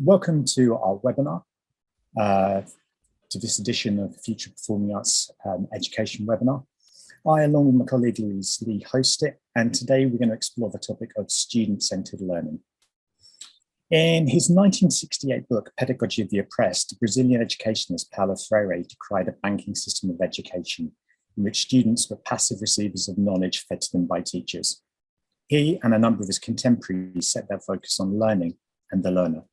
Welcome to our webinar, to this edition of Future Performing Arts Education webinar. I, along with my colleague Louise Lee, host it, and today we're going to explore the topic of student-centered learning. In his 1968 book, Pedagogy of the Oppressed, Brazilian educationist Paulo Freire decried a banking system of education in which students were passive receivers of knowledge fed to them by teachers. He and a number of his contemporaries set their focus on learning and the learner.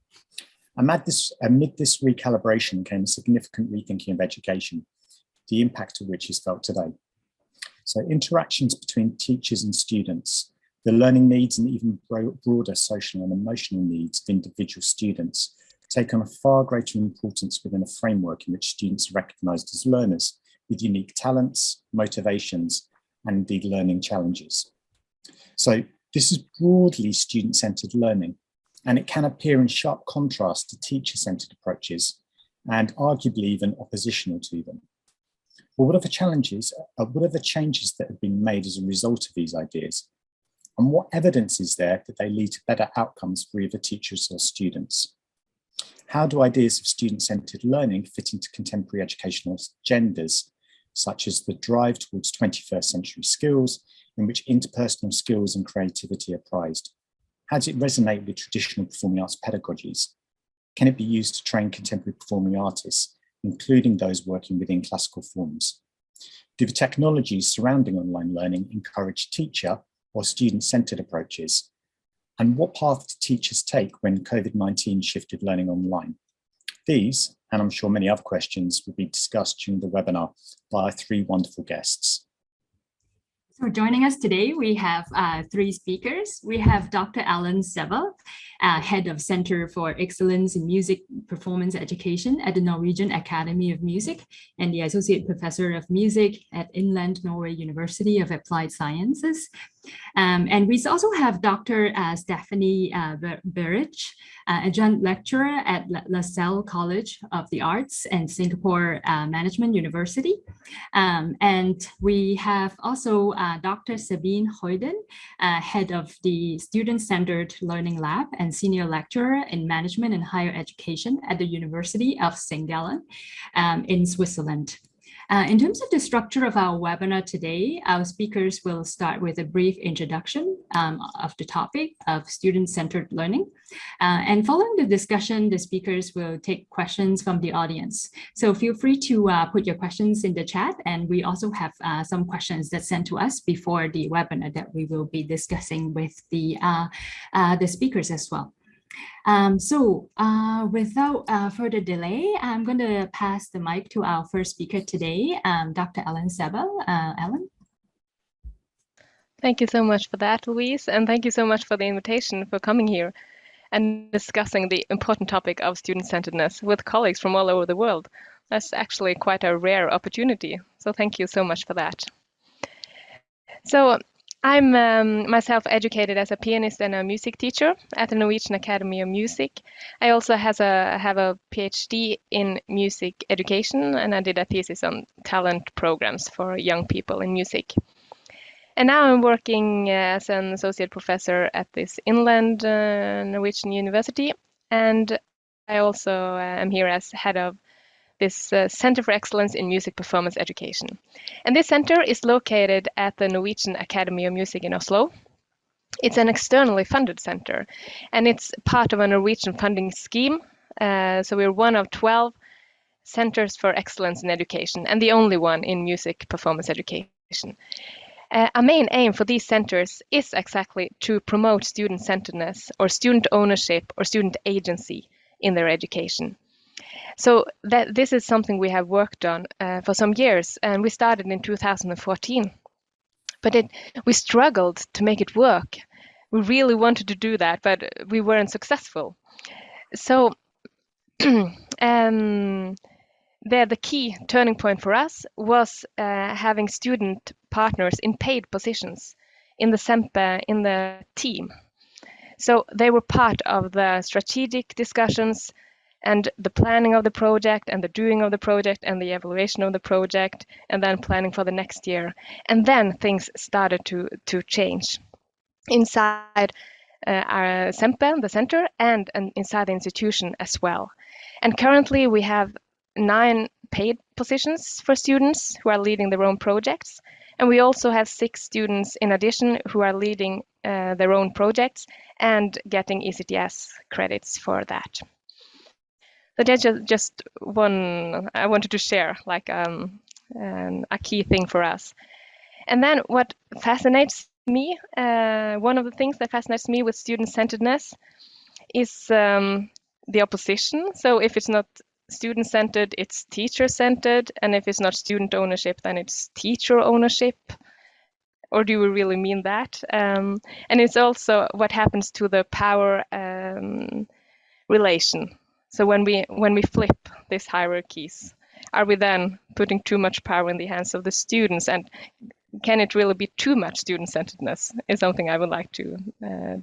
Amid this recalibration came a significant rethinking of education, the impact of which is felt today. So interactions between teachers and students, the learning needs and even broader social and emotional needs of individual students take on a far greater importance within a framework in which students are recognised as learners with unique talents, motivations, and indeed learning challenges. So this is broadly student-centred learning, and it can appear in sharp contrast to teacher-centred approaches and arguably even oppositional to them. But what are the changes that have been made as a result of these ideas? And what evidence is there that they lead to better outcomes for either teachers or students? How do ideas of student-centred learning fit into contemporary educational agendas, such as the drive towards 21st century skills, in which interpersonal skills and creativity are prized? How does it resonate with traditional performing arts pedagogies? Can it be used to train contemporary performing artists, including those working within classical forms? Do the technologies surrounding online learning encourage teacher or student-centred approaches? And what path do teachers take when COVID-19 shifted learning online? These, and I'm sure many other questions, will be discussed during the webinar by our three wonderful guests. So joining us today, we have three speakers. We have Dr. Ellen Stabell, Head of Center for Excellence in Music Performance Education at the Norwegian Academy of Music and the Associate Professor of Music at Inland Norway University of Applied Sciences. And we also have Dr. Stephanie Burridge, Adjunct Lecturer at LASALLE College of the Arts and Singapore Management University. And we have also Dr. Sabine Hoidn, Head of the Student-Centered Learning Lab and Senior Lecturer in Management and Higher Education at the University of St. Gallen in Switzerland. In terms of the structure of our webinar today, our speakers will start with a brief introduction of the topic of student-centered learning. And following the discussion, the speakers will take questions from the audience. So feel free to put your questions in the chat. And we also have some questions that sent to us before the webinar that we will be discussing with the speakers as well. Without further delay, I'm going to pass the mic to our first speaker today, Dr. Ellen Stabell. Ellen. Thank you so much for that, Louise, and thank you so much for the invitation for coming here and discussing the important topic of student-centeredness with colleagues from all over the world. That's actually quite a rare opportunity, so thank you so much for that. So, I'm myself educated as a pianist and a music teacher at the Norwegian Academy of Music. I also have a PhD in music education, and I did a thesis on talent programs for young people in music. And now I'm working as an associate professor at this Inland Norwegian University, and I also am here as head of this Center for Excellence in Music Performance Education. And this center is located at the Norwegian Academy of Music in Oslo. It's an externally funded center, and it's part of a Norwegian funding scheme. So we're one of 12 centers for excellence in education, and the only one in music performance education. A main aim for these centers is exactly to promote student-centeredness or student ownership or student agency in their education. So this is something we have worked on for some years, and we started in 2014. But we struggled to make it work. We really wanted to do that, but we weren't successful. So the key turning point for us was having student partners in paid positions in the team. So they were part of the strategic discussions and the planning of the project and the doing of the project and the evaluation of the project and then planning for the next year. And then things started to change inside our Stabell, the center, and inside the institution as well. And currently we have 9 paid positions for students who are leading their own projects. And we also have 6 students in addition who are leading their own projects and getting ECTS credits for that. So that's just one I wanted to share, like a key thing for us. And then what fascinates me, one of the things that fascinates me with student-centeredness is the opposition. So if it's not student-centered, it's teacher-centered, and if it's not student ownership, then it's teacher ownership. Or do we really mean that? And it's also what happens to the power relation. So when we flip these hierarchies, are we then putting too much power in the hands of the students? And can it really be too much student-centeredness is something I would like to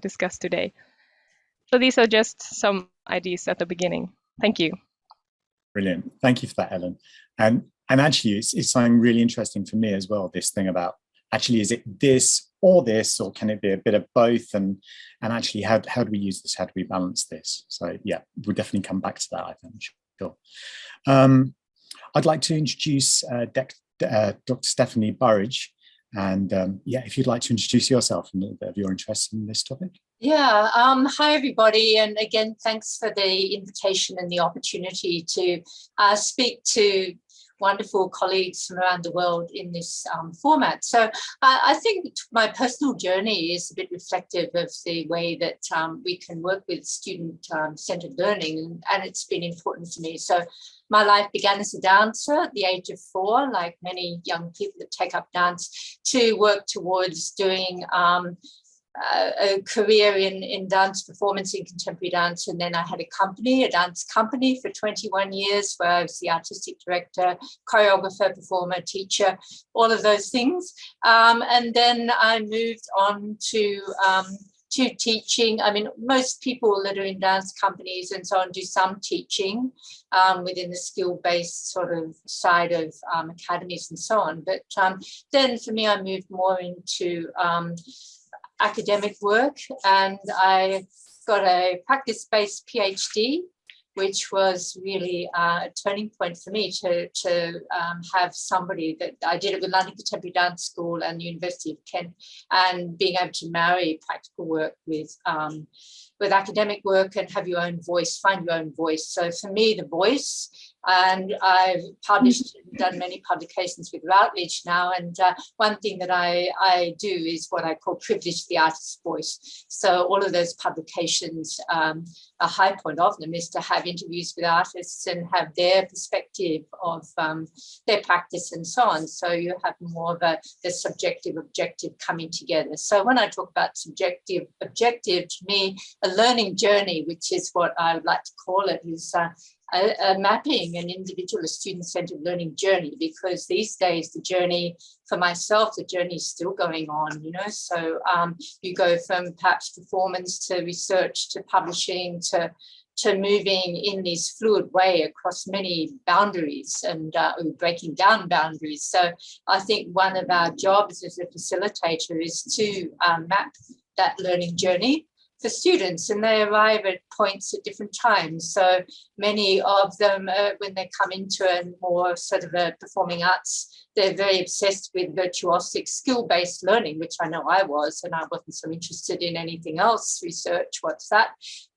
discuss today. So these are just some ideas at the beginning. Thank you. Brilliant. Thank you for that, Ellen. And actually, it's something really interesting for me as well, this thing about, actually, is it this, or can it be a bit of both? And actually, how do we use this? How do we balance this? So yeah, we'll definitely come back to that, I think, sure. I'd like to introduce Dr. Stephanie Burridge. And yeah, if you'd like to introduce yourself and a little bit of your interest in this topic. Yeah, hi everybody, and again, thanks for the invitation and the opportunity to speak to wonderful colleagues from around the world in this format. So I think my personal journey is a bit reflective of the way that we can work with student-centered learning, and it's been important to me. So my life began as a dancer at the age of 4, like many young people that take up dance, to work towards doing a career in dance performance, in contemporary dance. And then I had a dance company for 21 years, where I was the artistic director, choreographer, performer, teacher, all of those things. And then I moved on to teaching. I mean, most people that are in dance companies and so on do some teaching within the skill-based sort of side of academies and so on. But then for me, I moved more into academic work, and I got a practice-based PhD, which was really a turning point for me to have somebody that I did it with London Contemporary Dance School and the University of Kent, and being able to marry practical work with academic work and have your own voice, find your own voice. So for me, the voice, and I've published, done many publications with Routledge now, and one thing that I do is what I call privilege the artist's voice. So all of those publications, a high point of them is to have interviews with artists and have their perspective of their practice and so on. So you have more of the subjective, objective coming together. So when I talk about subjective, objective, to me, a learning journey, which is what I would like to call it, is a mapping an individual, a student-centered learning journey, because these days the journey for myself, the journey is still going on, you know. So you go from perhaps performance to research to publishing to moving in this fluid way across many boundaries and breaking down boundaries. So I think one of our jobs as a facilitator is to map that learning journey for students, and they arrive at points at different times. So many of them, when they come into a more sort of a performing arts, they're very obsessed with virtuosic skill-based learning, which I know I was, and I wasn't so interested in anything else, research, what's that?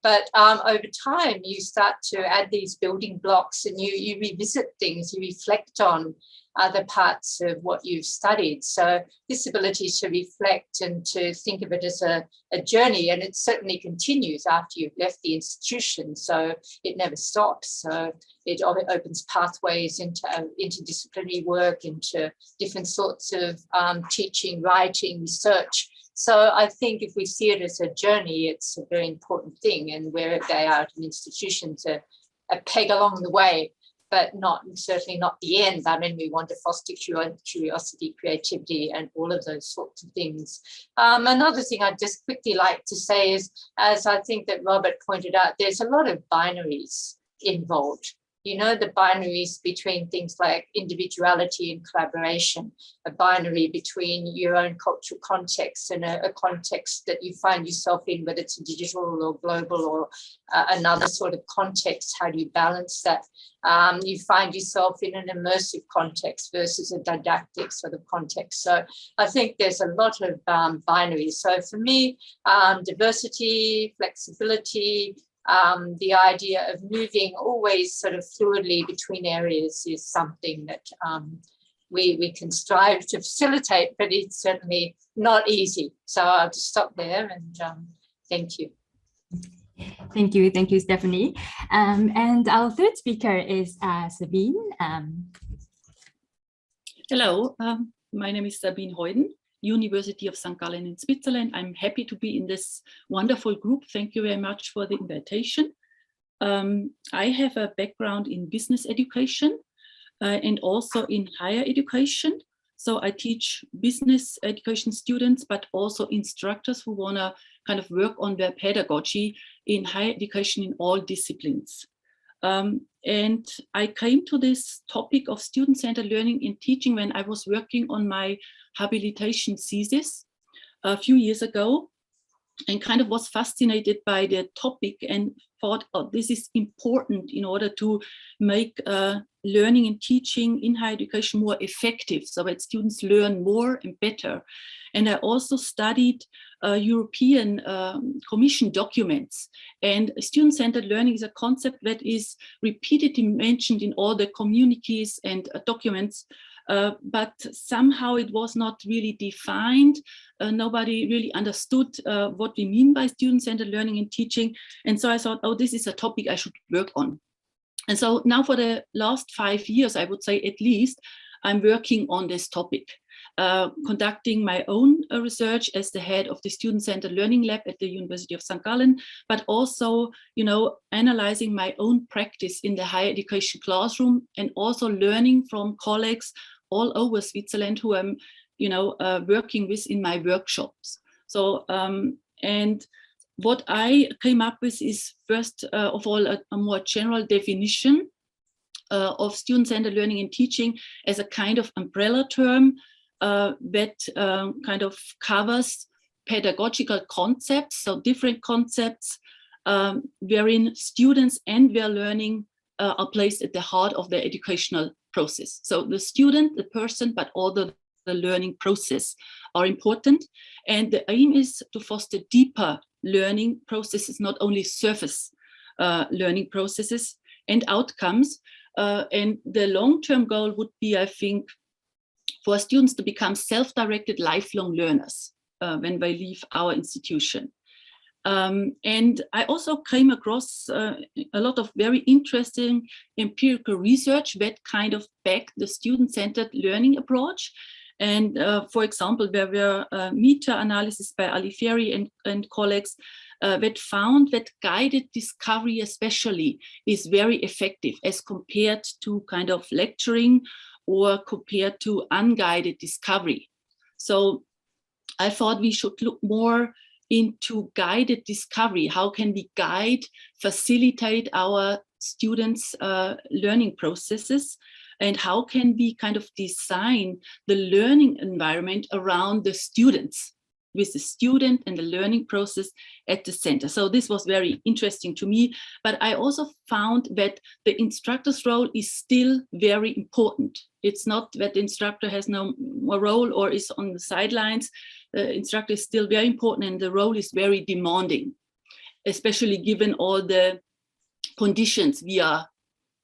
But over time, you start to add these building blocks, and you revisit things, you reflect on other parts of what you've studied. So this ability to reflect and to think of it as a journey, and it certainly continues after you've left the institution. So it never stops. So it opens pathways into interdisciplinary work, into different sorts of teaching, writing, research. So I think if we see it as a journey, it's a very important thing, and where they are at an institution, to a peg along the way, but certainly not the end. I mean, we want to foster curiosity, creativity, and all of those sorts of things. Another thing I'd just quickly like to say is, as I think that Robert pointed out, there's a lot of binaries involved you know, the binaries between things like individuality and collaboration, a binary between your own cultural context and a context that you find yourself in, whether it's digital or global or another sort of context. How do you balance that? You find yourself in an immersive context versus a didactic sort of context. So I think there's a lot of binaries. So for me, diversity, flexibility, the idea of moving always sort of fluidly between areas is something that we can strive to facilitate, but it's certainly not easy. So I'll just stop there and thank you. Thank you, Stephanie. And our third speaker is Sabine. Hello, my name is Sabine Hoidn, University of St. Gallen in Switzerland. I'm happy to be in this wonderful group. Thank you very much for the invitation. I have a background in business education and also in higher education. So I teach business education students, but also instructors who want to kind of work on their pedagogy in higher education in all disciplines. And I came to this topic of student-centered learning in teaching when I was working on my habilitation thesis a few years ago, and kind of was fascinated by the topic and thought, oh, this is important in order to make learning and teaching in higher education more effective, so that students learn more and better. And I also studied European Commission documents, and student-centered learning is a concept that is repeatedly mentioned in all the communiques and documents, but somehow it was not really defined. Nobody really understood what we mean by student-centered learning and teaching. And so I thought, oh, this is a topic I should work on. And so now for the last 5 years, I would say at least, I'm working on this topic, conducting my own research as the head of the Student-Centered Learning Lab at the University of St. Gallen, but also, you know, analyzing my own practice in the higher education classroom and also learning from colleagues all over Switzerland who I'm, you know, working with in my workshops. So, and what I came up with is first of all a more general definition of student-centered learning and teaching as a kind of umbrella term that kind of covers pedagogical concepts, so different concepts wherein students and their learning are placed at the heart of the educational process. So the student, the person, but all the learning process are important. And the aim is to foster deeper learning processes, not only surface learning processes and outcomes. And the long-term goal would be, I think, for students to become self-directed lifelong learners when they leave our institution. And I also came across a lot of very interesting empirical research that kind of backed the student-centered learning approach. And for example, there were meta-analysis by Alifieri and colleagues that found that guided discovery especially is very effective as compared to kind of lecturing or compared to unguided discovery. So I thought we should look more into guided discovery. How can we guide, facilitate our students' learning processes? And how can we kind of design the learning environment around the students, with the student and the learning process at the center? So this was very interesting to me, but I also found that the instructor's role is still very important. It's not that the instructor has no more role or is on the sidelines. The instructor is still very important and the role is very demanding, especially given all the conditions we are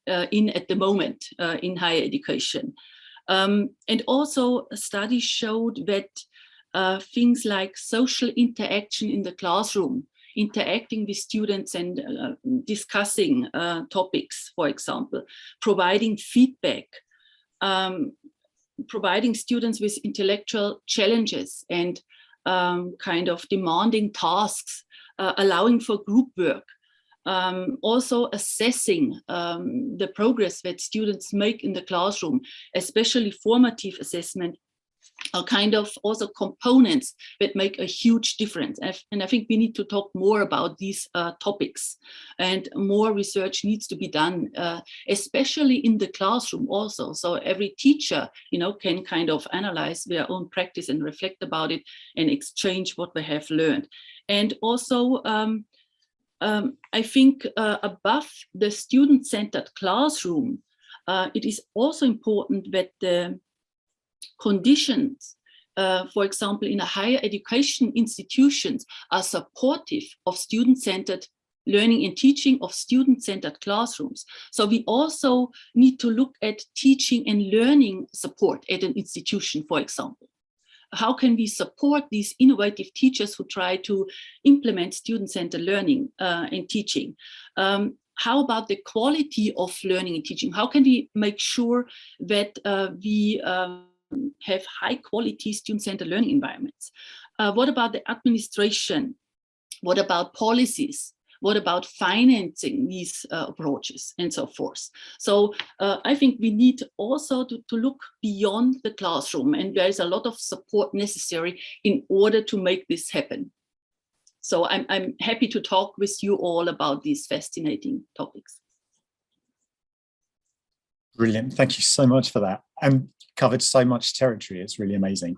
in at the moment in higher education. And also a study showed that things like social interaction in the classroom, interacting with students and discussing topics, for example, providing feedback, providing students with intellectual challenges and kind of demanding tasks, allowing for group work, also assessing the progress that students make in the classroom, especially formative assessment are kind of also components that make a huge difference. And I think we need to talk more about these topics, and more research needs to be done, especially in the classroom also. So every teacher, can kind of analyze their own practice and reflect about it and exchange what they have learned. And also, I think above the student-centered classroom, it is also important that the conditions, for example, in a higher education institutions, are supportive of student-centered learning and teaching, of student-centered classrooms. So we also need to look at teaching and learning support at an institution, for example. How can we support these innovative teachers who try to implement student-centered learning and teaching? How about the quality of learning and teaching? How can we make sure that we have high quality student-centered learning environments? What about the administration? What about policies? What about financing these approaches and so forth? So I think we need also to look beyond the classroom, and there is a lot of support necessary in order to make this happen. So I'm happy to talk with you all about these fascinating topics. Brilliant. Thank you so much for that. Covered so much territory. It's really amazing.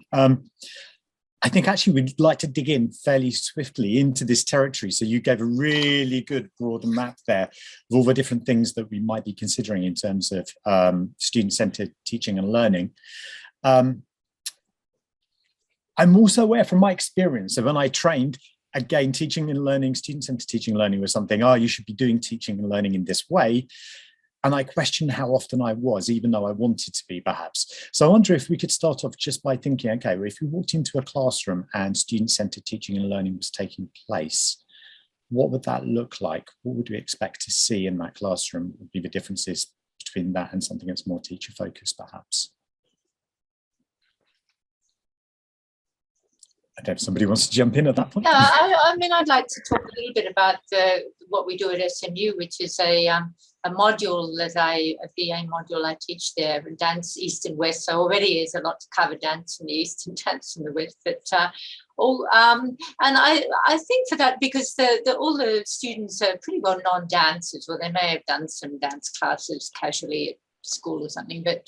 I think actually we'd like to dig in fairly swiftly into this territory. So you gave a really good broad map there of all the different things that we might be considering in terms of student-centered teaching and learning. I'm also aware from my experience that when I trained, again, teaching and learning, student-centered teaching and learning was something, you should be doing teaching and learning in this way. And I questioned how often I was, even though I wanted to be, perhaps. So I wonder if we could start off just by thinking, okay, well, if we walked into a classroom and student-centered teaching and learning was taking place, what would that look like? What would we expect to see in that classroom? What would be the differences between that and something that's more teacher-focused, perhaps? I don't know if somebody wants to jump in at that point. Yeah, I mean, I'd like to talk a little bit about what we do at SMU, which is a module a BA module I teach there, dance East and West. So already there's a lot to cover, dance in the East and dance in the West. But and I think for that, because all the students are pretty well non-dancers, or they may have done some dance classes casually at school or something, but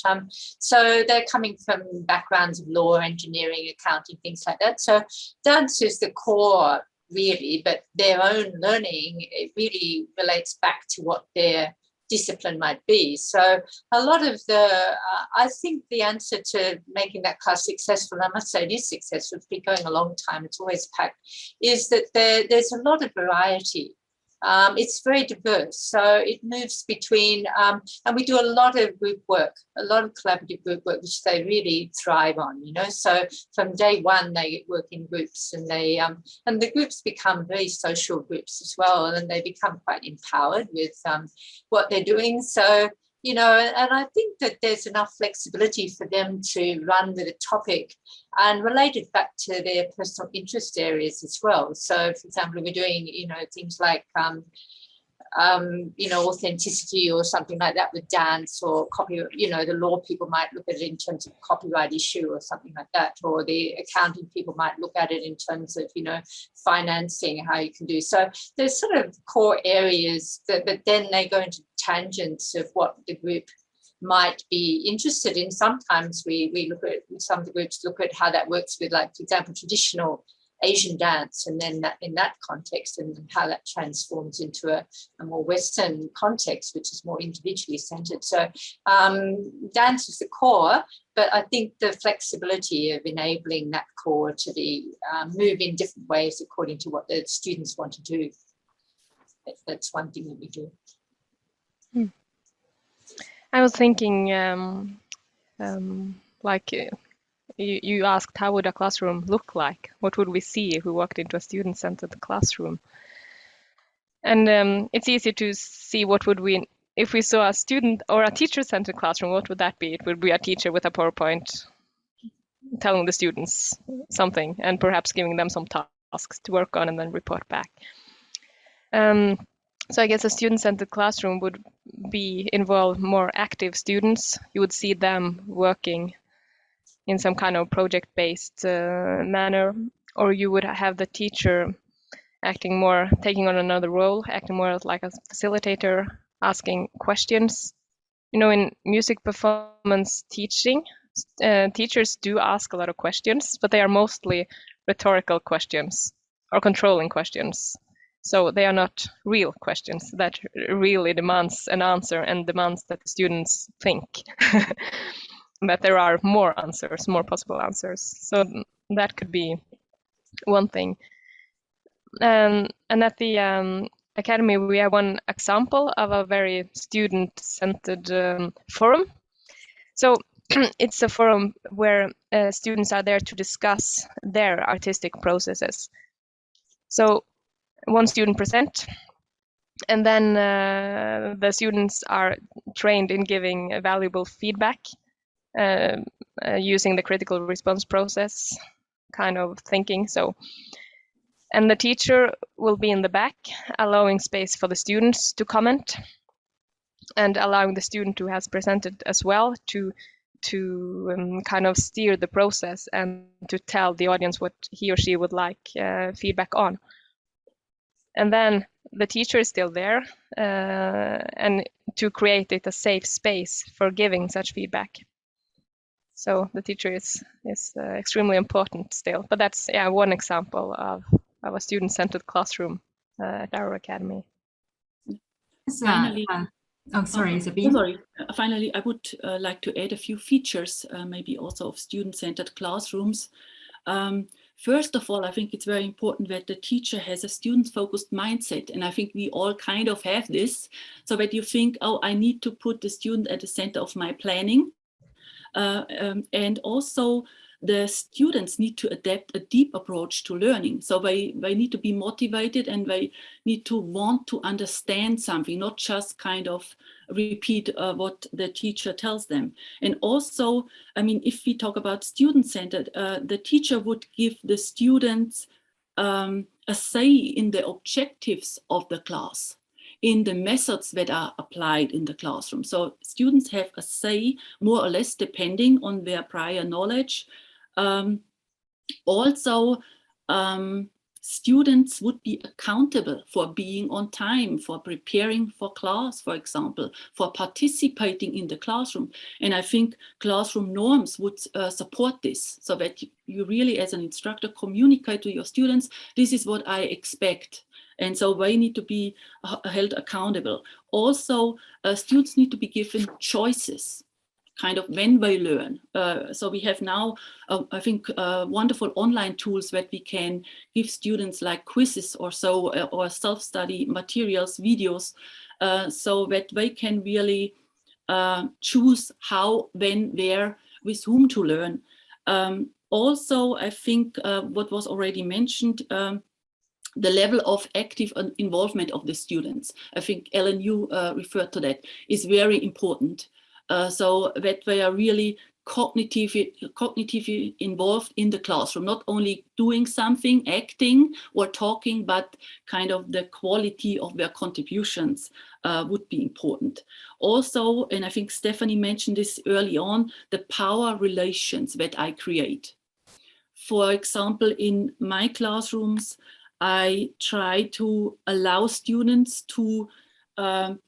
so they're coming from backgrounds of law, engineering, accounting, things like that. So dance is the core really, but their own learning, it really relates back to what their discipline might be. So a lot of I think the answer to making that class successful, I must say it is successful, it's been going a long time, it's always packed, is that there's a lot of variety. It's very diverse, so it moves between, and we do a lot of group work, a lot of collaborative group work, which they really thrive on, So from day one, they work in groups, and and the groups become very social groups as well, and they become quite empowered with what they're doing. So, and I think that there's enough flexibility for them to run with a topic and relate it back to their personal interest areas as well. So, for example, we're doing, things like, authenticity or something like that with dance, or copy, the law people might look at it in terms of copyright issue or something like that, or the accounting people might look at it in terms of, financing, how you can do. So there's sort of core areas but then they go into tangents of what the group might be interested in. Sometimes we look at, some of the groups look at how that works with, like, for example, traditional Asian dance, and then that, in that context, and how that transforms into a more Western context, which is more individually centered. So dance is the core, but I think the flexibility of enabling that core to be move in different ways according to what the students want to do, that's one thing that we do. I was thinking, you asked, how would a classroom look like? What would we see if we walked into a student-centered classroom? And it's easy to see what would we, if we saw a student or a teacher-centered classroom, what would that be? It would be a teacher with a PowerPoint telling the students something and perhaps giving them some tasks to work on and then report back. So I guess a student-centered classroom would involve more active students. You would see them working in some kind of project-based manner, or you would have the teacher acting more, taking on another role, acting more like a facilitator, asking questions. You know, in music performance teaching, teachers do ask a lot of questions, but they are mostly rhetorical questions or controlling questions. So they are not real questions that really demands an answer and demands that the students think. But there are more answers, more possible answers. So that could be one thing. And at the Academy, we have one example of a very student-centered forum. So it's a forum where students are there to discuss their artistic processes. So one student presents, and then the students are trained in giving valuable feedback using the critical response process kind of thinking. So, and the teacher will be in the back, allowing space for the students to comment and allowing the student who has presented as well to kind of steer the process and to tell the audience what he or she would like feedback on. And then the teacher is still there and to create it a safe space for giving such feedback. So the teacher is extremely important still, but that's one example of a student-centered classroom at our academy. Finally, Sabine. Finally, I would like to add a few features, maybe also of student-centered classrooms. First of all, I think it's very important that the teacher has a student-focused mindset. And I think we all kind of have this, so that you think, oh, I need to put the student at the center of my planning. And also the students need to adapt a deep approach to learning. So they need to be motivated and they need to want to understand something, not just kind of repeat what the teacher tells them. And also, I mean, if we talk about student-centered, the teacher would give the students a say in the objectives of the class, in the methods that are applied in the classroom. So students have a say, more or less, depending on their prior knowledge. Students would be accountable for being on time, for preparing for class, for example, for participating in the classroom. And I think classroom norms would support this, so that you really, as an instructor, communicate to your students, this is what I expect. And so they need to be held accountable. Also, students need to be given choices, kind of when they learn. So we have now, I think, wonderful online tools that we can give students, like quizzes or so, or self-study materials, videos, so that they can really choose how, when, where, with whom to learn. Also, I think what was already mentioned, the level of active involvement of the students. I think, Ellen, you referred to that, is very important. So that they are really cognitively involved in the classroom, not only doing something, acting or talking, but kind of the quality of their contributions would be important. Also, and I think Stephanie mentioned this early on, the power relations that I create. For example, in my classrooms, I try to allow students to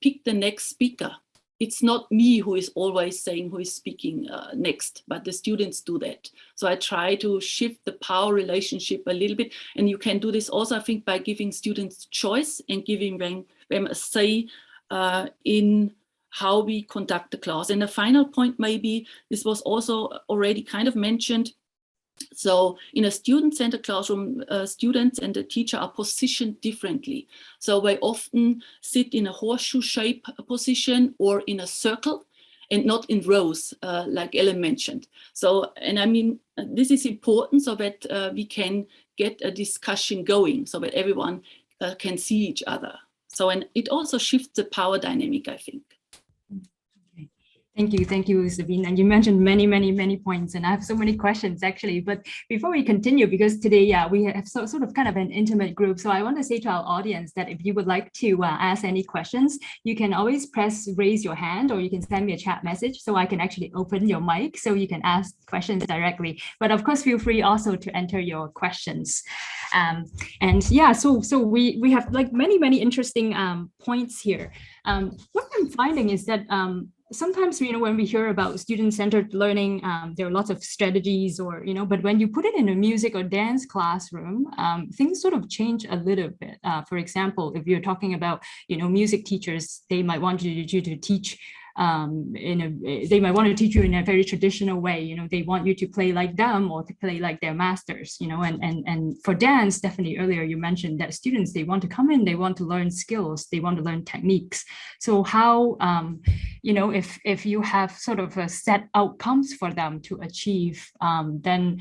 pick the next speaker. It's not me who is always saying who is speaking next, but the students do that. So I try to shift the power relationship a little bit. And you can do this also, I think, by giving students choice and giving them a say in how we conduct the class. And the final point, maybe, this was also already kind of mentioned. So in a student-centered classroom, students and the teacher are positioned differently. So they often sit in a horseshoe shape position or in a circle and not in rows, like Ellen mentioned. So, and I mean, this is important so that we can get a discussion going, so that everyone can see each other. So, and it also shifts the power dynamic, I think. Thank you, Sabine. And you mentioned many points, and I have so many questions actually. But before we continue, because today, we have sort of kind of an intimate group, so I want to say to our audience that if you would like to ask any questions, you can always raise your hand, or you can send me a chat message, so I can actually open your mic, so you can ask questions directly. But of course, feel free also to enter your questions. And yeah, so we have like many interesting points here. What I'm finding is that sometimes, when we hear about student-centered learning, there are lots of strategies, or, but when you put it in a music or dance classroom, things sort of change a little bit. For example, if you're talking about, music teachers, they might want you to teach they might want to teach you in a very traditional way. They want you to play like them or to play like their masters, and for dance, Stephanie, earlier you mentioned that students, they want to come in, they want to learn skills, they want to learn techniques. So how, if you have sort of a set outcomes for them to achieve, then,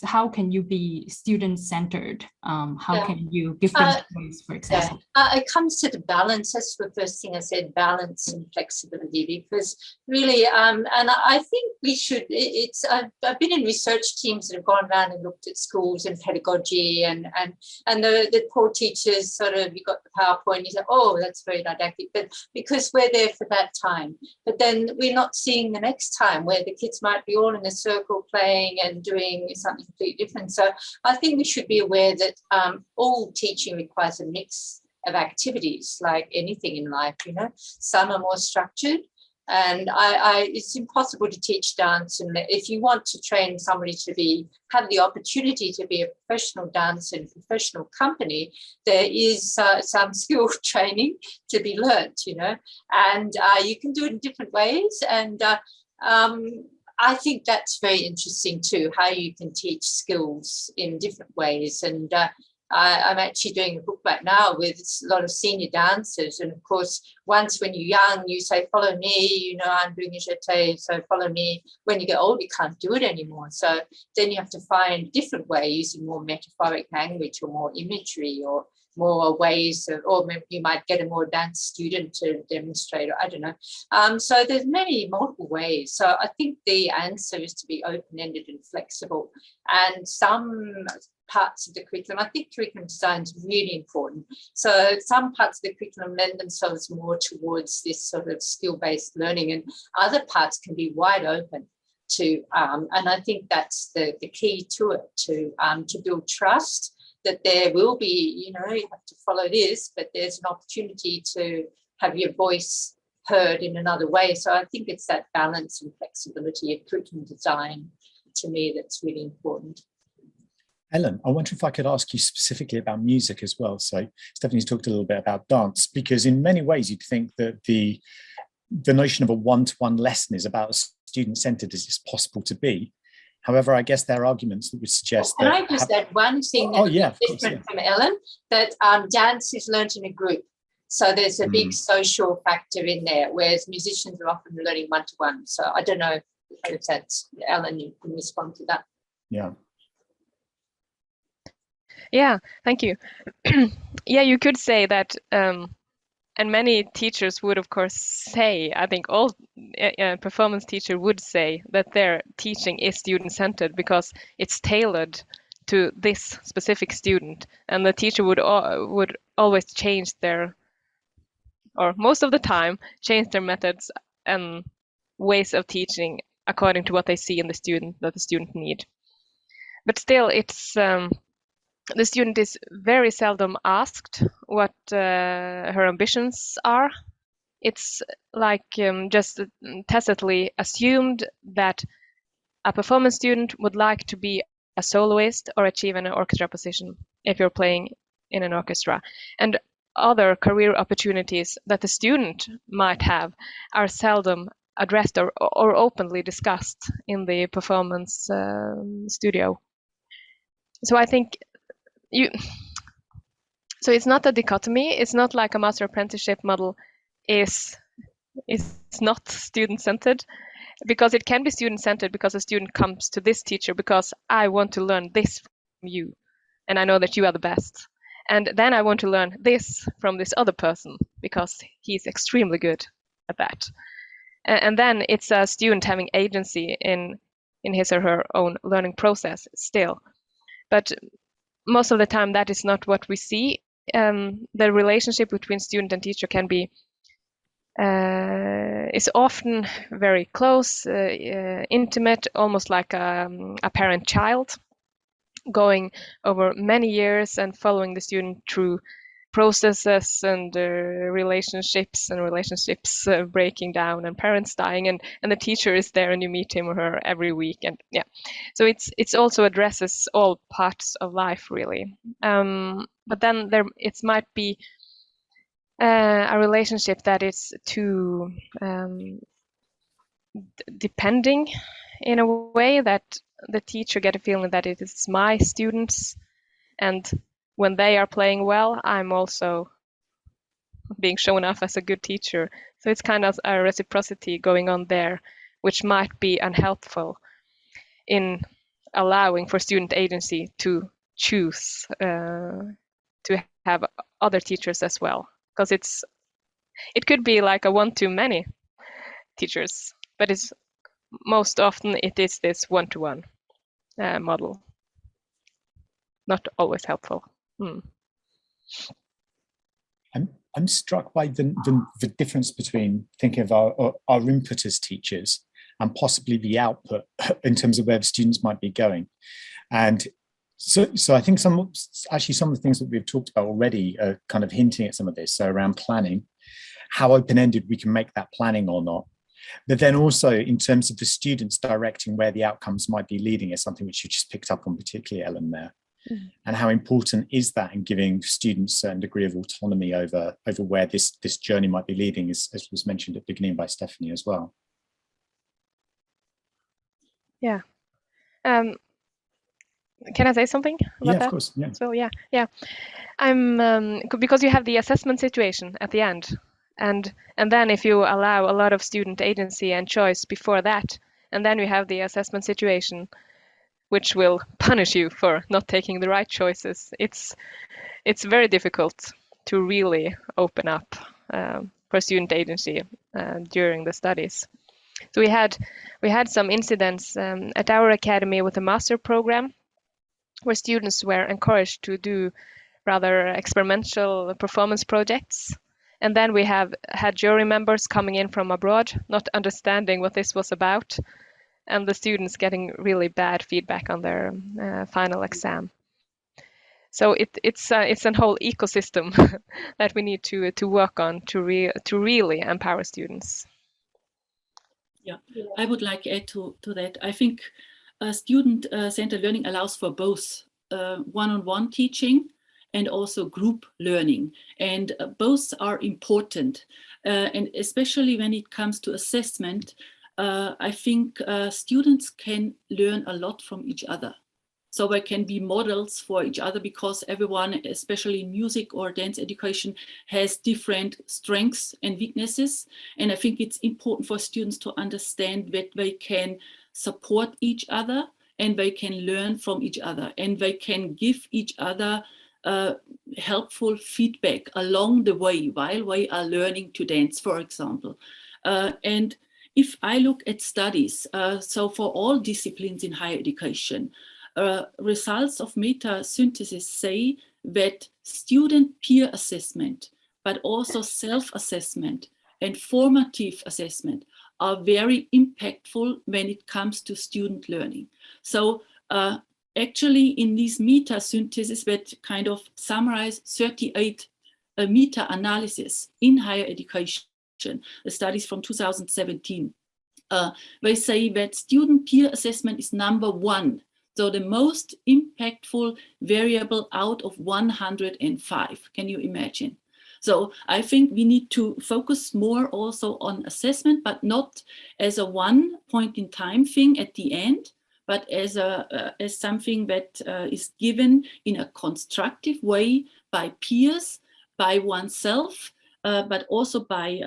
how can you be student-centered? How can you give them space, for example? It comes to the balance. That's the first thing I said, balance and flexibility, because really, and I think we should, I've been in research teams that have gone around and looked at schools and pedagogy, and the poor teachers sort of, you got the PowerPoint, you say, oh, that's very didactic, but because we're there for that time. But then we're not seeing the next time, where the kids might be all in a circle playing and doing something completely different. So I think we should be aware that all teaching requires a mix of activities, like anything in life. Some are more structured, and it's impossible to teach dance. And if you want to train somebody to have the opportunity to be a professional dancer in a professional company, there is some skill training to be learnt, and you can do it in different ways. And I think that's very interesting too, how you can teach skills in different ways. And I'm actually doing a book right now with a lot of senior dancers. And of course, once when you're young, you say, follow me, I'm doing a jeté, so follow me. When you get old, you can't do it anymore. So then you have to find a different way, using more metaphoric language or more imagery or more ways of, or maybe you might get a more advanced student to demonstrate, or I don't know. So there's multiple ways. So I think the answer is to be open-ended and flexible. And some parts of the curriculum, I think curriculum design is really important. So some parts of the curriculum lend themselves more towards this sort of skill-based learning, and other parts can be wide open to, and I think that's the key to it, to build trust, that there will be, you have to follow this, but there's an opportunity to have your voice heard in another way. So I think it's that balance and flexibility of curriculum design, to me, that's really important. Ellen, I wonder if I could ask you specifically about music as well. So Stephanie's talked a little bit about dance, because in many ways you'd think that the notion of a one-to-one lesson is about as student-centered as it's possible to be. However, I guess there are arguments that would suggest that... Can I just add one thing that's different from Ellen? That dance is learnt in a group. So there's a big social factor in there, whereas musicians are often learning one-to-one. So I don't know if that's... Ellen, you can respond to that. Yeah. Yeah, thank you. Yeah, you could say that, and many teachers would, of course, say, I think all performance teacher would say that their teaching is student-centered because it's tailored to this specific student, and the teacher would always change their, or most of the time, change their methods and ways of teaching according to what they see in the student, that the student need. But still, it's the student is very seldom asked what her ambitions are. It's like just tacitly assumed that a performance student would like to be a soloist or achieve an orchestra position if you're playing in an orchestra. And other career opportunities that the student might have are seldom addressed or openly discussed in the performance studio. So I think so it's not a dichotomy. It's not like a master apprenticeship model is not student-centered, because it can be student-centered because a student comes to this teacher because I want to learn this from you, and I know that you are the best. And then I want to learn this from this other person because he's extremely good at that. And then it's a student having agency in his or her own learning process still. But most of the time that is not what we see. The relationship between student and teacher can be is often very close, intimate, almost like a parent-child, going over many years and following the student through processes and relationships breaking down and parents dying, and the teacher is there and you meet him or her every week, and yeah, so it's also addresses all parts of life really. But then it might be a relationship that is too depending in a way that the teacher get a feeling that it is my students, and when they are playing well, I'm also being shown off as a good teacher. So it's kind of a reciprocity going on there, which might be unhelpful in allowing for student agency to choose to have other teachers as well, because it could be like a one-to-many teachers, but it's most often it is this one-to-one model. Not always helpful. I'm struck by the difference between thinking of our input as teachers and possibly the output in terms of where the students might be going. And so I think some of the things that we've talked about already are kind of hinting at some of this. So around planning, how open-ended we can make that planning or not. But then also in terms of the students directing where the outcomes might be leading is something which you just picked up on, particularly Ellen there. And how important is that in giving students a certain degree of autonomy over where this journey might be leading, as was mentioned at the beginning by Stephanie as well. Yeah. Can I say something about that? Of course. Yeah. So yeah. I'm because you have the assessment situation at the end, and then if you allow a lot of student agency and choice before that, and then you have the assessment situation, which will punish you for not taking the right choices. It's very difficult to really open up for student agency during the studies. So we had some incidents at our academy with a master program where students were encouraged to do rather experimental performance projects. And then we have had jury members coming in from abroad, not understanding what this was about, and the students getting really bad feedback on their final exam. So it's a whole ecosystem that we need to work on to really empower students. Yeah, I would like to add to that. I think student-centered learning allows for both one-on-one teaching and also group learning, and both are important. And especially when it comes to assessment, I think students can learn a lot from each other. So they can be models for each other, because everyone, especially in music or dance education, has different strengths and weaknesses. And I think it's important for students to understand that they can support each other and they can learn from each other, and they can give each other helpful feedback along the way while they are learning to dance, for example. And if I look at studies, so for all disciplines in higher education, results of meta-synthesis say that student peer assessment, but also self-assessment and formative assessment are very impactful when it comes to student learning. So actually in these meta-synthesis that kind of summarize 38 meta-analysis in higher education, the studies from 2017, they say that student peer assessment is #1. So the most impactful variable out of 105, can you imagine? So I think we need to focus more also on assessment, but not as a one point in time thing at the end, but as something that is given in a constructive way by peers, by oneself, but also by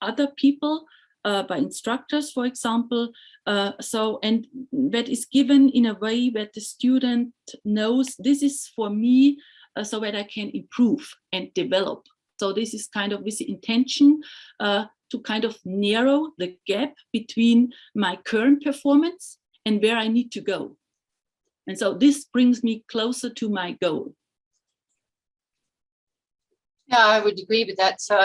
other people, by instructors, for example. And that is given in a way that the student knows this is for me, so that I can improve and develop. So this is kind of with the intention to kind of narrow the gap between my current performance and where I need to go. And so this brings me closer to my goal. Yeah, I would agree with that. So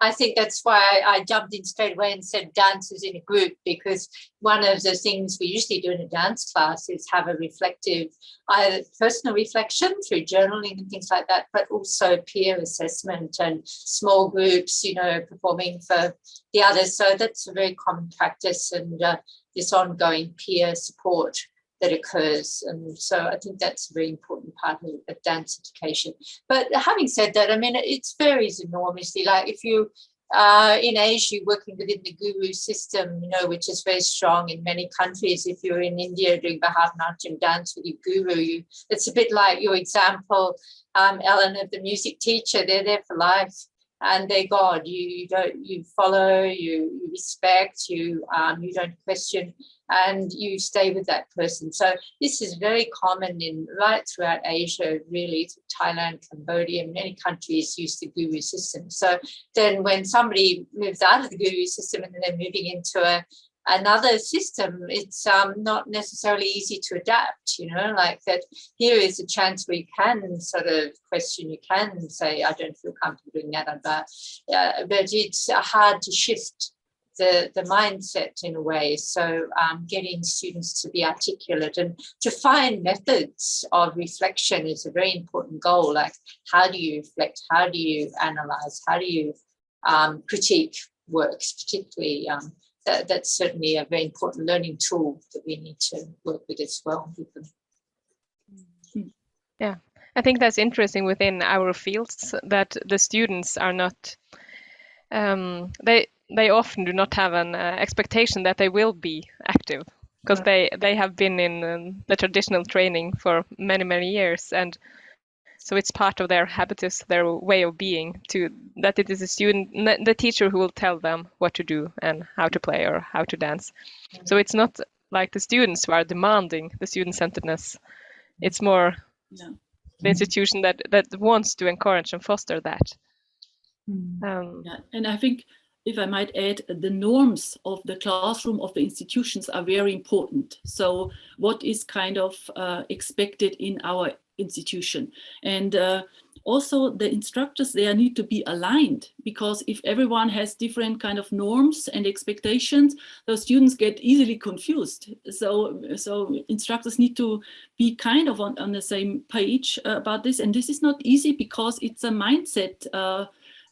I think that's why I jumped in straight away and said dances in a group, because one of the things we usually do in a dance class is have a reflective, either personal reflection through journaling and things like that, but also peer assessment and small groups, you know, performing for the others. So that's a very common practice, and this ongoing peer support that occurs. And so I think that's a very important part of dance education. But having said that, I mean, it varies enormously. Like if you in Asia, working within the guru system, you know, which is very strong in many countries. If you're in India doing Bharatanatyam dance with your guru, it's a bit like your example, Ellen, of the music teacher. They're there for life. And they're God. You follow, you respect, you don't question, and you stay with that person. So this is very common right throughout Asia, really. Thailand, Cambodia, many countries use the guru system. So then when somebody moves out of the guru system and then they're moving into another system, it's not necessarily easy to adapt, you know, like that. Here is a chance where you can sort of question, you can say, I don't feel comfortable doing that, but it's hard to shift the mindset in a way. So getting students to be articulate and to find methods of reflection is a very important goal. Like, how do you reflect? How do you analyze? How do you critique works, particularly that's certainly a very important learning tool that we need to work with as well. Yeah, I think that's interesting within our fields that the students are not, they often do not have an expectation that they will be active, because they have been in the traditional training for many, many years. And so it's part of their habitus, their way of being, that it is a student, the teacher who will tell them what to do and how to play or how to dance. So it's not like the students who are demanding the student-centeredness. It's more the institution that wants to encourage and foster that. And I think, if I might add, the norms of the classroom of the institutions are very important. So what is kind of expected in our institution, and also the instructors there need to be aligned, because if everyone has different kind of norms and expectations, the students get easily confused. So instructors need to be kind of on the same page about this, and this is not easy because it's a mindset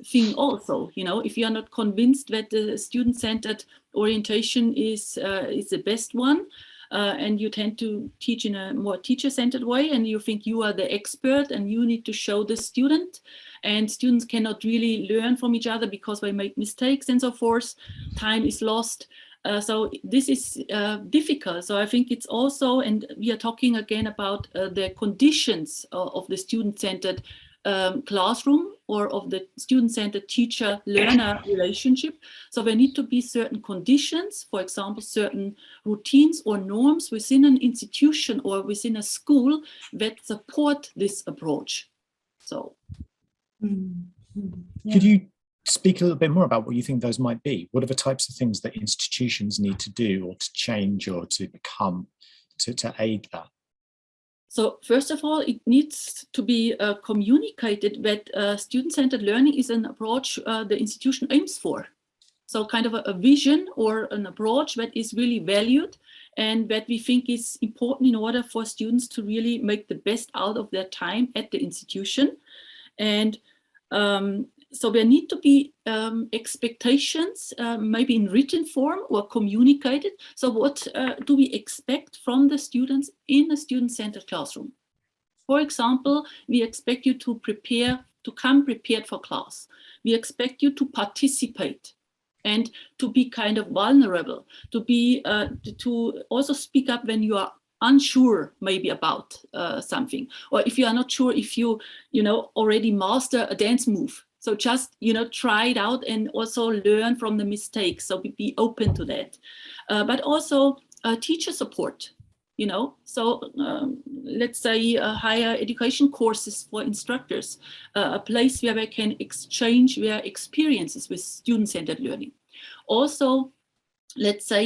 thing also. You know, if you are not convinced that the student-centered orientation is the best one, and you tend to teach in a more teacher-centered way, and you think you are the expert and you need to show the student, and students cannot really learn from each other because they make mistakes and so forth, time is lost. So this is difficult. So I think it's also, and we are talking again about the conditions of the student-centered classroom or of the student-centered teacher-learner relationship. So there need to be certain conditions, for example, certain routines or norms within an institution or within a school that support this approach. So, could you speak a little bit more about what you think those might be? What are the types of things that institutions need to do or to change or to become to aid that? So first of all, it needs to be communicated that student-centered learning is an approach the institution aims for. So kind of a vision or an approach that is really valued and that we think is important in order for students to really make the best out of their time at the institution. And so there need to be expectations, maybe in written form or communicated. So what do we expect from the students in a student-centered classroom? For example, we expect you to come prepared for class. We expect you to participate and to be kind of vulnerable, to also speak up when you are unsure maybe about something, or if you are not sure if you already master a dance move. So just, try it out and also learn from the mistakes. So be open to that. But also teacher support. you know. So let's say higher education courses for instructors, a place where they can exchange their experiences with student-centered learning. Also, let's say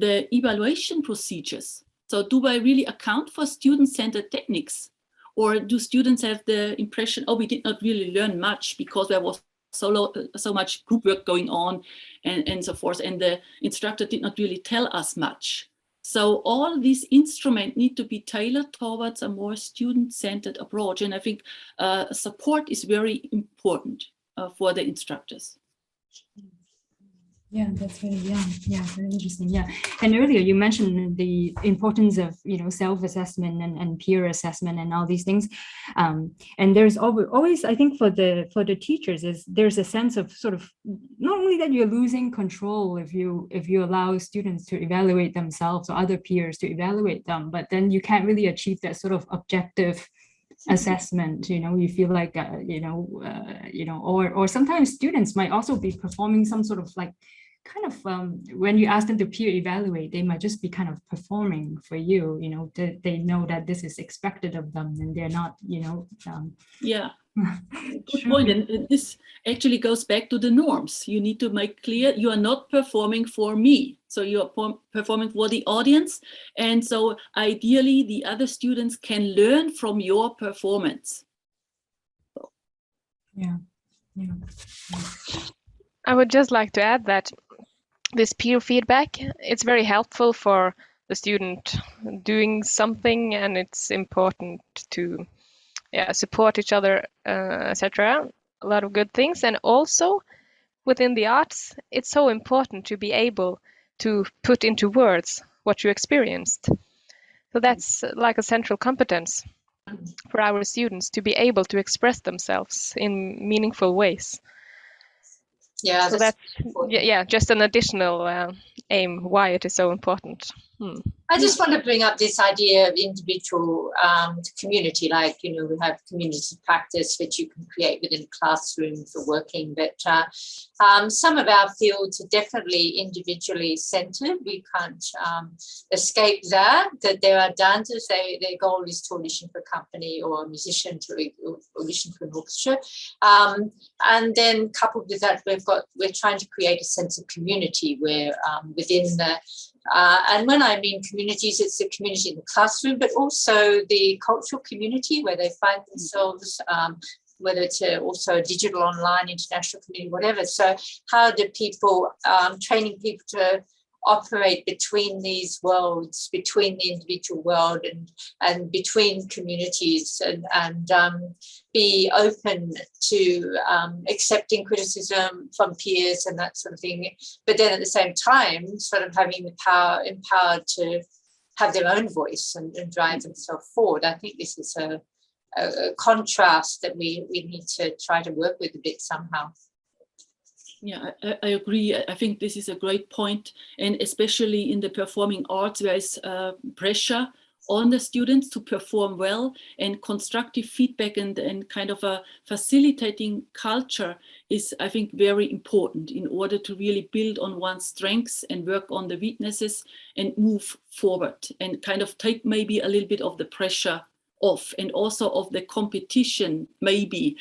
the evaluation procedures. So do I really account for student-centered techniques? Or do students have the impression, oh, we did not really learn much because there was so much group work going on and so forth, and the instructor did not really tell us much. So all these instruments need to be tailored towards a more student-centered approach. And I think support is very important for the instructors. Yeah, that's very, very interesting. Yeah, and earlier you mentioned the importance of, you know, self-assessment and peer assessment and all these things. And there's always, I think, for the teachers, there's a sense of sort of not only that you're losing control if you allow students to evaluate themselves or other peers to evaluate them, but then you can't really achieve that sort of objective assessment. You know, you feel like or sometimes students might also be performing some sort of like kind of when you ask them to peer evaluate, they might just be kind of performing for you. You know, they know that this is expected of them, and they're not, you know. Yeah. Good point. And this actually goes back to the norms. You need to make clear you are not performing for me. So you are performing for the audience. And so ideally, the other students can learn from your performance. Yeah. I would just like to add that this peer feedback, it's very helpful for the student doing something, and it's important to support each other, etc. A lot of good things. And also within the arts, it's so important to be able to put into words what you experienced. So that's like a central competence for our students to be able to express themselves in meaningful ways. Yeah, so that's just an additional aim why it is so important. I just want to bring up this idea of individual community, like, you know, we have community practice which you can create within a classroom for working, but some of our fields are definitely individually centered. We can't escape that there are dancers, their goal is to audition for a company or a musician to audition for an orchestra. And then coupled with that, we're trying to create a sense of community where within the and when I mean communities, it's the community in the classroom, but also the cultural community where they find themselves, whether it's also a digital, online, international community, whatever. So how do people, training people to operate between these worlds, between the individual world and between communities, and be open to accepting criticism from peers and that sort of thing, but then at the same time sort of having the power, empowered to have their own voice and drive themselves forward. I think this is a contrast that we need to try to work with a bit somehow. Yeah, I agree. I think this is a great point, and especially in the performing arts, there is pressure on the students to perform well, and constructive feedback and kind of a facilitating culture is, I think, very important in order to really build on one's strengths and work on the weaknesses and move forward and kind of take maybe a little bit of the pressure off, and also of the competition maybe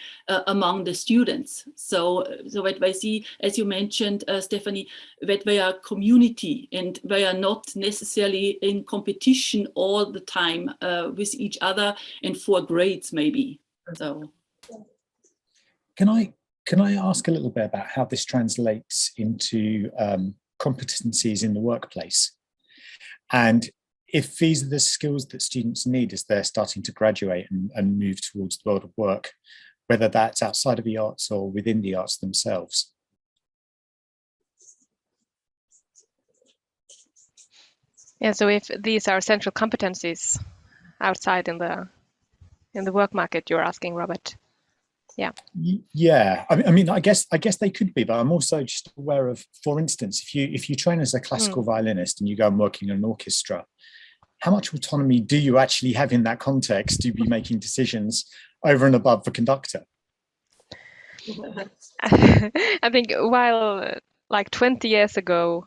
among the students. So that they see, as you mentioned, Stephanie, that they are community and they are not necessarily in competition all the time with each other and for grades maybe. So can I ask a little bit about how this translates into competencies in the workplace, and if these are the skills that students need as they're starting to graduate and move towards the world of work, whether that's outside of the arts or within the arts themselves? Yeah, so if these are central competencies outside in the work market, you're asking, Robert? Yeah. Yeah, I mean, I guess they could be, but I'm also just aware of, for instance, if you train as a classical violinist and you go and work in an orchestra, how much autonomy do you actually have in that context to be making decisions over and above the conductor? I think while like 20 years ago,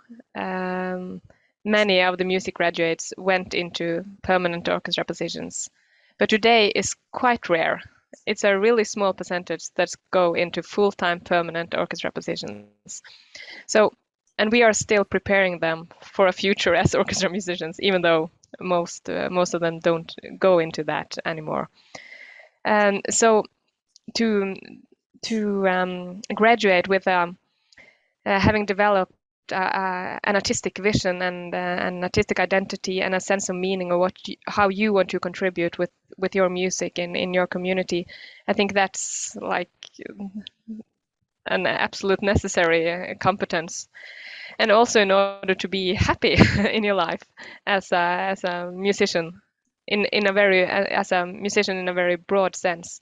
many of the music graduates went into permanent orchestra positions. But today is quite rare. It's a really small percentage that go into full-time permanent orchestra positions. So, and we are still preparing them for a future as orchestra musicians, even though most of them don't go into that anymore. And so to graduate with having developed an artistic vision and an artistic identity and a sense of meaning of how you want to contribute with your music in your community, I think that's like an absolute necessary competence. And also in order to be happy in your life as a musician in a very broad sense.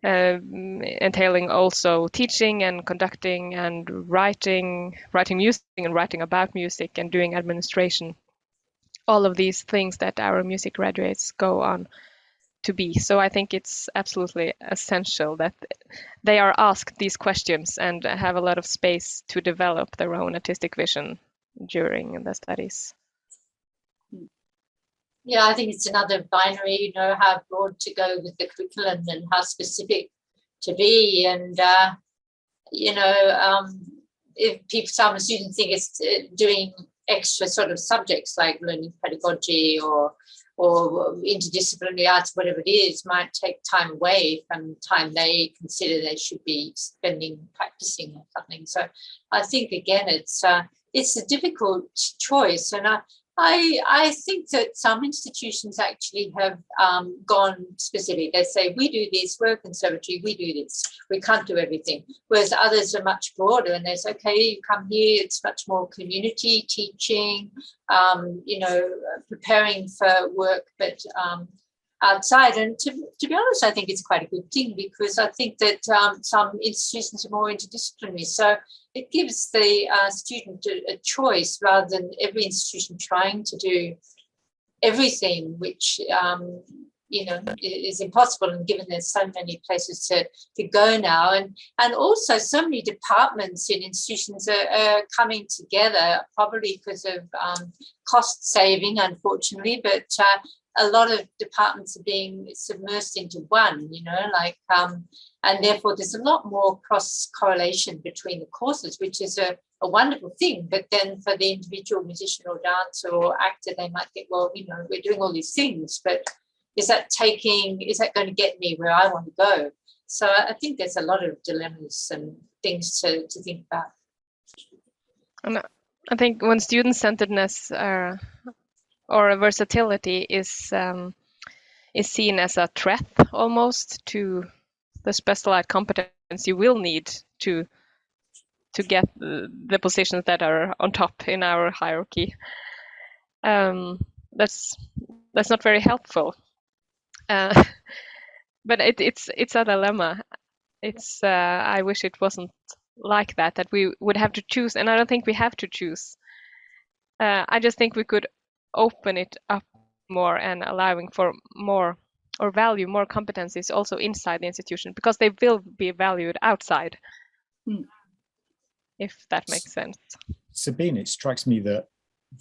Entailing also teaching and conducting and writing music and writing about music and doing administration. All of these things that our music graduates go on to be. So I think it's absolutely essential that they are asked these questions and have a lot of space to develop their own artistic vision during the studies. Yeah, I think it's another binary, how broad to go with the curriculum and how specific to be. And, if some students think it's doing extra sort of subjects like learning pedagogy or interdisciplinary arts, whatever it is, might take time away from time they consider they should be spending practicing or something. So I think, again, it's a difficult choice. And I think that some institutions actually have gone specific. They say, we do this, we're a conservatory, we do this. We can't do everything. Whereas others are much broader and they say, okay, you come here, it's much more community teaching, preparing for work, but outside. And to be honest, I think it's quite a good thing because I think that some institutions are more interdisciplinary. So it gives the student a choice rather than every institution trying to do everything, which, is impossible. And given there's so many places to go now and also so many departments in institutions are coming together, probably because of cost saving, unfortunately, but a lot of departments are being submersed into one, and therefore there's a lot more cross-correlation between the courses, which is a wonderful thing. But then for the individual musician or dancer or actor, they might think, well, we're doing all these things, but is that going to get me where I want to go? So I think there's a lot of dilemmas and things to think about. And I think when student-centeredness or versatility is seen as a threat almost to the specialized competence you will need to get the positions that are on top in our hierarchy. That's not very helpful. But it's a dilemma. I wish it wasn't like that we would have to choose, and I don't think we have to choose. I just think we could open it up more and allowing for more or value more competencies also inside the institution, because they will be valued outside, if that makes sense. Sabine, it strikes me that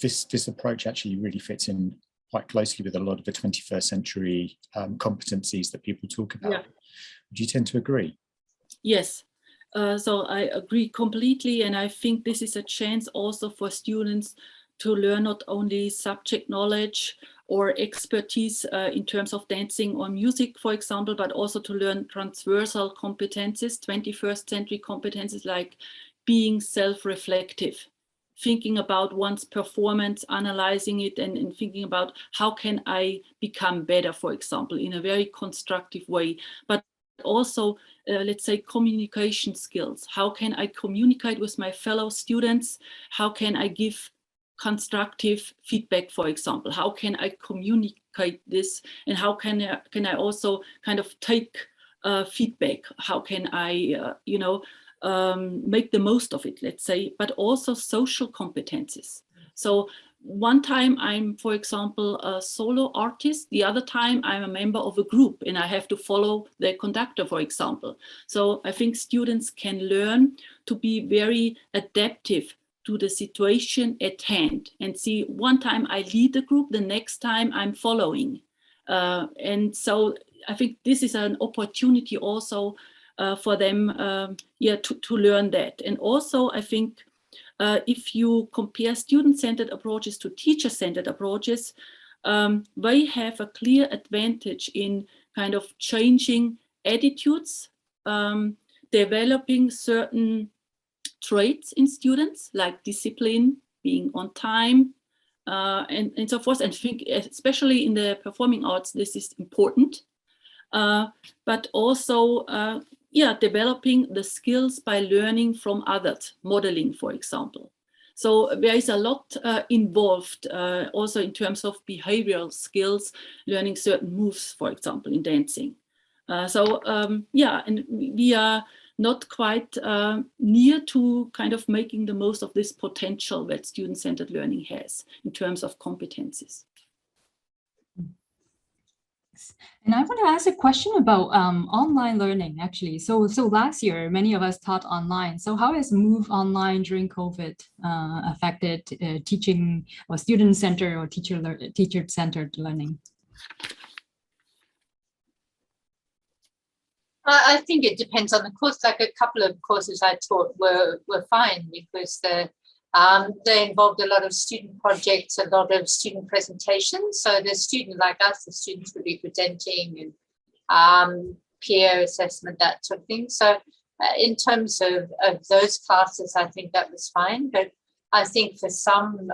this approach actually really fits in quite closely with a lot of the 21st century competencies that people talk about. Yeah. Do you tend to agree? Yes. So I agree completely. And I think this is a chance also for students to learn not only subject knowledge or expertise in terms of dancing or music, for example, but also to learn transversal competences, 21st century competences like being self-reflective, thinking about one's performance, analyzing it, and thinking about how can I become better, for example, in a very constructive way. But also, let's say, communication skills. How can I communicate with my fellow students? How can I give constructive feedback, for example? How can I communicate this? And how can I also kind of take feedback? How can I, make the most of it, let's say, but also social competences. So one time I'm, for example, a solo artist. The other time I'm a member of a group and I have to follow the conductor, for example. So I think students can learn to be very adaptive to the situation at hand and see, one time I lead the group, the next time I'm following. And so I think this is an opportunity also for them to learn that. And also I think if you compare student-centered approaches to teacher-centered approaches, they have a clear advantage in kind of changing attitudes, developing certain traits in students like discipline, being on time, and so forth. And I think especially in the performing arts, this is important. But also, developing the skills by learning from others, modeling, for example. So there is a lot involved also in terms of behavioral skills, learning certain moves, for example, in dancing. And we are not quite near to kind of making the most of this potential that student-centered learning has in terms of competencies. And I want to ask a question about online learning, actually. So last year, many of us taught online. So how has move online during COVID affected teaching or student-centered or teacher-centered learning? I think it depends on the course. Like a couple of courses I taught were fine because they involved a lot of student projects, a lot of student presentations. So the student, like us, the students would be presenting and peer assessment, that sort of thing. So in terms of those classes, I think that was fine. But I think for some,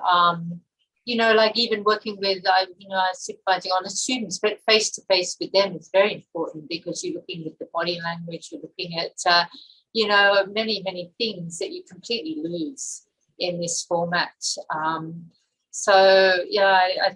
like even working with, supervising honors students, but face-to-face with them is very important because you're looking at the body language, you're looking at, many, many things that you completely lose in this format. I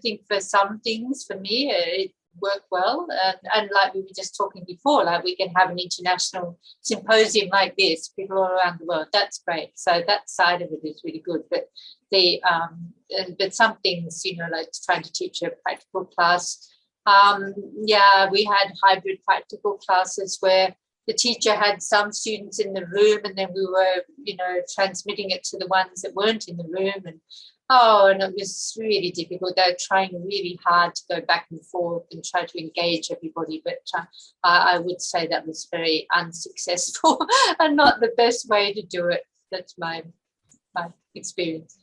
think for some things, for me, it worked well. And like we were just talking before, like we can have an international symposium like this, people all around the world. That's great. So that side of it is really good. But but some things, like trying to teach a practical class. We had hybrid practical classes where the teacher had some students in the room and then we were, transmitting it to the ones that weren't in the room. And it was really difficult. They were trying really hard to go back and forth and try to engage everybody. But I would say that was very unsuccessful and not the best way to do it. That's my experience.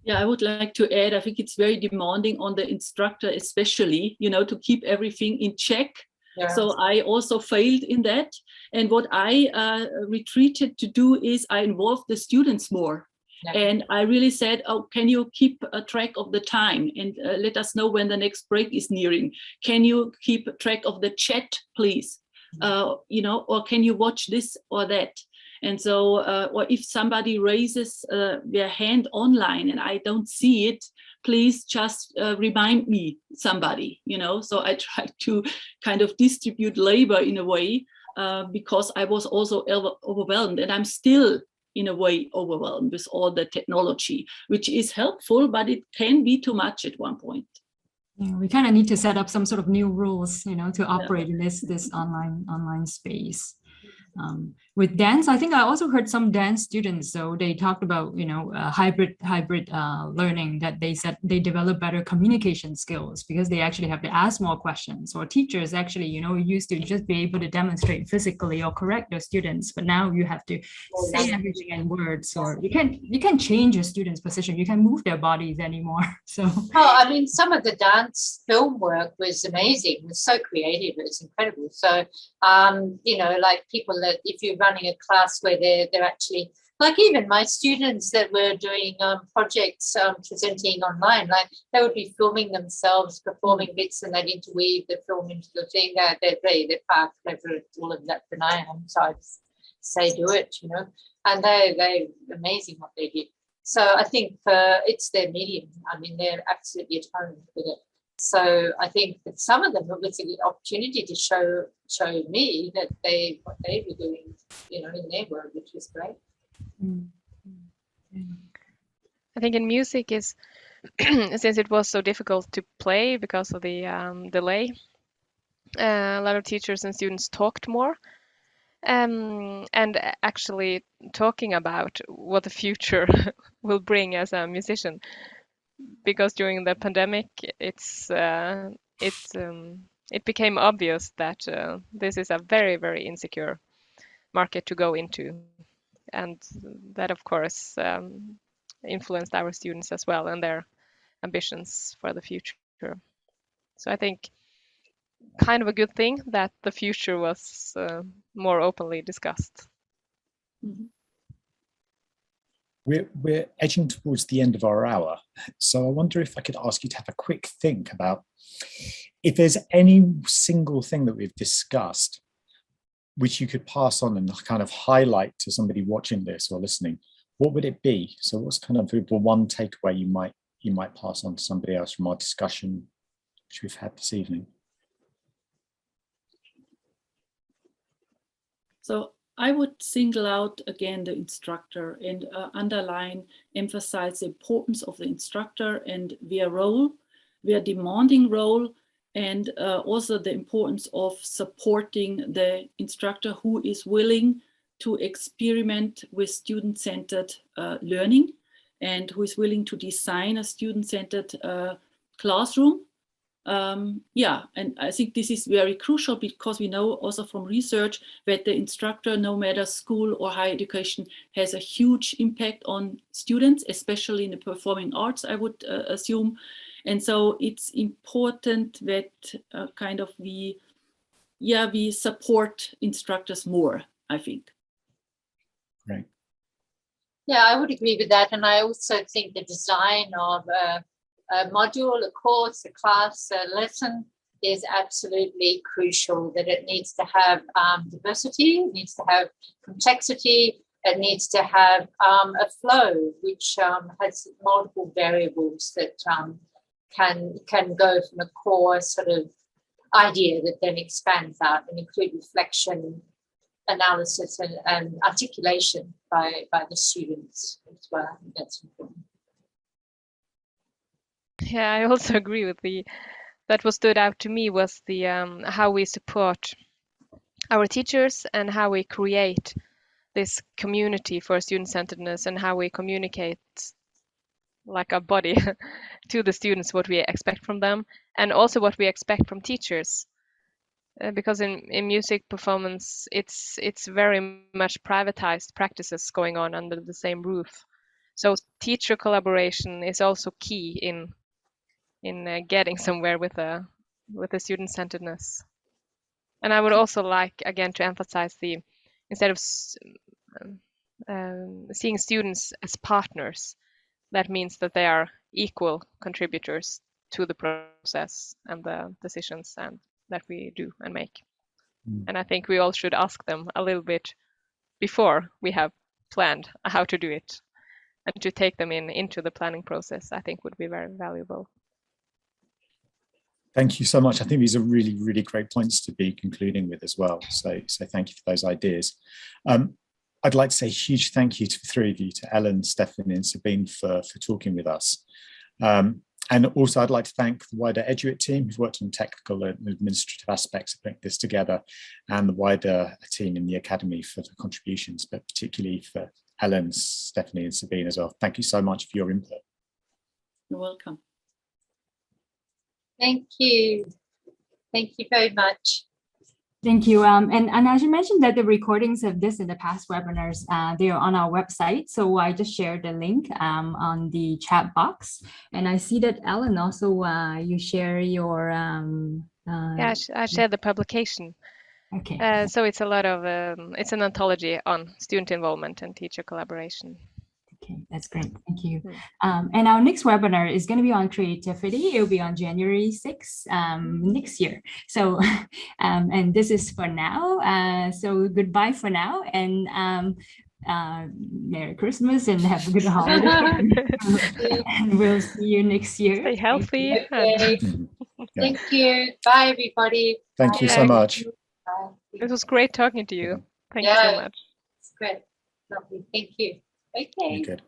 Yeah, I would like to add, I think it's very demanding on the instructor, especially, to keep everything in check. Yeah. So I also failed in that. And what I retreated to do is I involved the students more. Yeah. And I really said, can you keep a track of the time and let us know when the next break is nearing? Can you keep track of the chat, please? Or can you watch this or that? And so, or if somebody raises their hand online and I don't see it, please just remind me, somebody, So I tried to kind of distribute labor in a way because I was also overwhelmed, and I'm still in a way overwhelmed with all the technology, which is helpful, but it can be too much at one point. Yeah, we kind of need to set up some sort of new rules, to operate in this online space. With dance, I think I also heard some dance students, so they talked about, hybrid learning, that they said they develop better communication skills because they actually have to ask more questions, or teachers actually, used to just be able to demonstrate physically or correct their students, but now you have to say everything in words, or you can't change your students' position, you can't move their bodies anymore. So some of the dance film work was amazing, it was so creative, it was incredible. So like people that, if you're running a class where they're actually, like even my students that were doing projects presenting online, like they would be filming themselves performing bits and they'd interweave the film into the thing. They're far clever at all of that than I am, so I'd say do it, and they're amazing what they did. So I think it's their medium. They're absolutely at home with it. So I think that some of them, it was a good opportunity to show me that what they were doing, in their work, which was great. I think in music is since it was so difficult to play because of the delay, a lot of teachers and students talked more. And actually talking about what the future will bring as a musician, because during the pandemic, it became obvious that this is a very, very insecure market to go into, and that of course influenced our students as well and their ambitions for the future. So I think kind of a good thing that the future was more openly discussed. Mhm. We're edging towards the end of our hour, so I wonder if I could ask you to have a quick think about if there's any single thing that we've discussed which you could pass on and kind of highlight to somebody watching this or listening. What would it be? So what's kind of the one takeaway you might pass on to somebody else from our discussion which we've had this evening? So I would single out again the instructor and emphasize the importance of the instructor and their role, their demanding role, and also the importance of supporting the instructor who is willing to experiment with student-centered learning and who is willing to design a student-centered classroom. Yeah, and I think this is very crucial because we know also from research that the instructor, no matter school or higher education, has a huge impact on students, especially in the performing arts, I would assume. And so it's important that kind of we support instructors more, I think. Right. Yeah, I would agree with that. And I also think the design of a module, a course, a class, a lesson is absolutely crucial, that it needs to have diversity, it needs to have complexity, it needs to have a flow which has multiple variables that can go from a core sort of idea that then expands out and include reflection, analysis and articulation by the students as well. I think that's important. Yeah, I also agree with that what stood out to me was the how we support our teachers and how we create this community for student-centeredness and how we communicate like a body to the students what we expect from them and also what we expect from teachers. Because in music performance, it's very much privatized practices going on under the same roof. So teacher collaboration is also key in getting somewhere with the student-centeredness. And I would also like again to emphasize instead of seeing students as partners, that means that they are equal contributors to the process and the decisions and that we do and make. And I think we all should ask them a little bit before we have planned how to do it, and to take them into the planning process, I think would be very valuable. Thank you so much. I think these are really, really great points to be concluding with as well. So thank you for those ideas. I'd like to say a huge thank you to the three of you, to Ellen, Stephanie and Sabine for talking with us. And also I'd like to thank the wider Eduit team who've worked on technical and administrative aspects of putting this together, and the wider team in the Academy for the contributions, but particularly for Ellen, Stephanie and Sabine as well. Thank you so much for your input. You're welcome. Thank you. Thank you very much. Thank you. And as you mentioned that the recordings of this and the past webinars, they are on our website. So I just shared the link on the chat box. And I see that Ellen also, you share your... yeah, I shared the publication. Okay. So it's a lot of, it's an anthology on student involvement and teacher collaboration. Okay, that's great. Thank you. And our next webinar is going to be on creativity. It will be on January 6th next year. So, and this is for now. So goodbye for now, and Merry Christmas and have a good holiday. And we'll see you next year. Stay healthy. Okay. Thank you. Bye, everybody. Thank you so much. Bye. It was great talking to you. Thank you so much. It's great. Lovely. Thank you. Okay. Good.